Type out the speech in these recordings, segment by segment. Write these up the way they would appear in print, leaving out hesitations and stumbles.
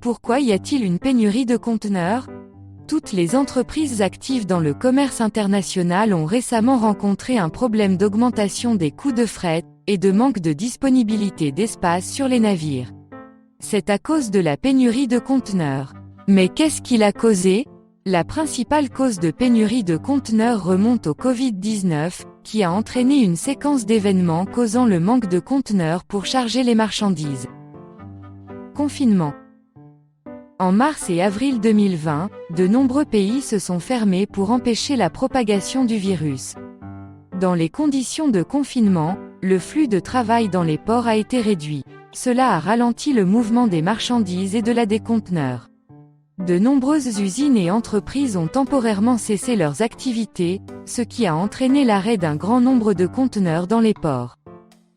Pourquoi y a-t-il une pénurie de conteneurs? Toutes les entreprises actives dans le commerce international ont récemment rencontré un problème d'augmentation des coûts de fret, et de manque de disponibilité d'espace sur les navires. C'est à cause de la pénurie de conteneurs. Mais qu'est-ce qui l'a causé? La principale cause de pénurie de conteneurs remonte au Covid-19, qui a entraîné une séquence d'événements causant le manque de conteneurs pour charger les marchandises. Confinement. En mars et avril 2020, de nombreux pays se sont fermés pour empêcher la propagation du virus. Dans les conditions de confinement, le flux de travail dans les ports a été réduit. Cela a ralenti le mouvement des marchandises et des conteneurs. De nombreuses usines et entreprises ont temporairement cessé leurs activités, ce qui a entraîné l'arrêt d'un grand nombre de conteneurs dans les ports.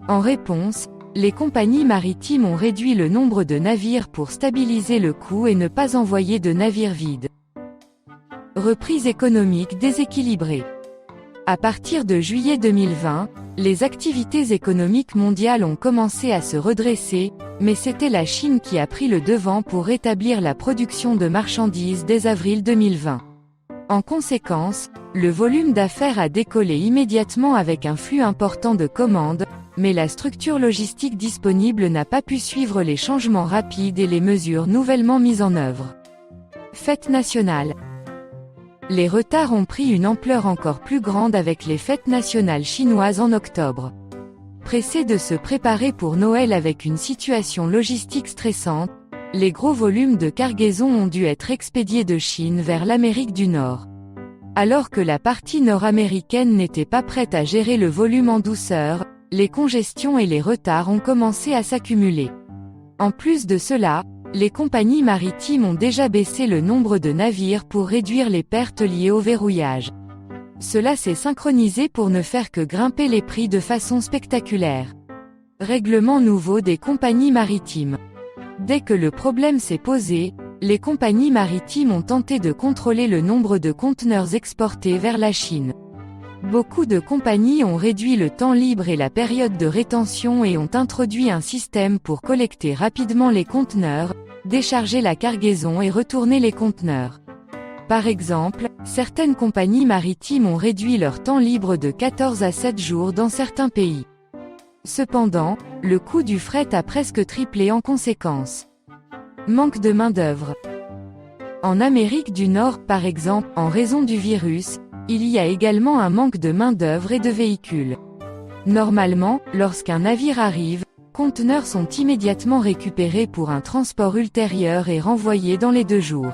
En réponse, les compagnies maritimes ont réduit le nombre de navires pour stabiliser le coût et ne pas envoyer de navires vides. Reprise économique déséquilibrée. À partir de juillet 2020, les activités économiques mondiales ont commencé à se redresser, mais c'était la Chine qui a pris le devant pour rétablir la production de marchandises dès avril 2020. En conséquence, le volume d'affaires a décollé immédiatement avec un flux important de commandes, mais la structure logistique disponible n'a pas pu suivre les changements rapides et les mesures nouvellement mises en œuvre. Fête nationale. Les retards ont pris une ampleur encore plus grande avec les fêtes nationales chinoises en octobre. Pressés de se préparer pour Noël avec une situation logistique stressante, les gros volumes de cargaisons ont dû être expédiés de Chine vers l'Amérique du Nord. Alors que la partie nord-américaine n'était pas prête à gérer le volume en douceur, les congestions et les retards ont commencé à s'accumuler. En plus de cela, les compagnies maritimes ont déjà baissé le nombre de navires pour réduire les pertes liées au verrouillage. Cela s'est synchronisé pour ne faire que grimper les prix de façon spectaculaire. Règlement nouveau des compagnies maritimes. Dès que le problème s'est posé, les compagnies maritimes ont tenté de contrôler le nombre de conteneurs exportés vers la Chine. Beaucoup de compagnies ont réduit le temps libre et la période de rétention et ont introduit un système pour collecter rapidement les conteneurs, décharger la cargaison et retourner les conteneurs. Par exemple, certaines compagnies maritimes ont réduit leur temps libre de 14 à 7 jours dans certains pays. Cependant, le coût du fret a presque triplé en conséquence. Manque de main-d'œuvre. En Amérique du Nord, par exemple, en raison du virus, il y a également un manque de main-d'œuvre et de véhicules. Normalement, lorsqu'un navire arrive, conteneurs sont immédiatement récupérés pour un transport ultérieur et renvoyés dans les 2 jours.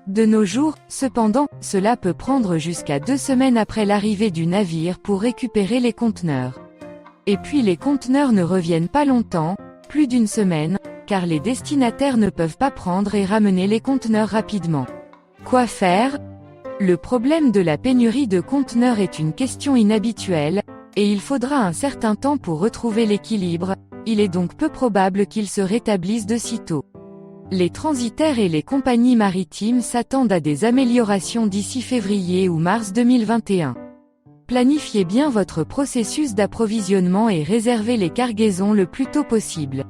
De nos jours, cependant, cela peut prendre jusqu'à 2 semaines après l'arrivée du navire pour récupérer les conteneurs. Et puis les conteneurs ne reviennent pas longtemps, plus d'1 semaine, car les destinataires ne peuvent pas prendre et ramener les conteneurs rapidement. Quoi faire? Le problème de la pénurie de conteneurs est une question inhabituelle, et il faudra un certain temps pour retrouver l'équilibre, il est donc peu probable qu'il se rétablisse de sitôt. Les transitaires et les compagnies maritimes s'attendent à des améliorations d'ici février ou mars 2021. Planifiez bien votre processus d'approvisionnement et réservez les cargaisons le plus tôt possible.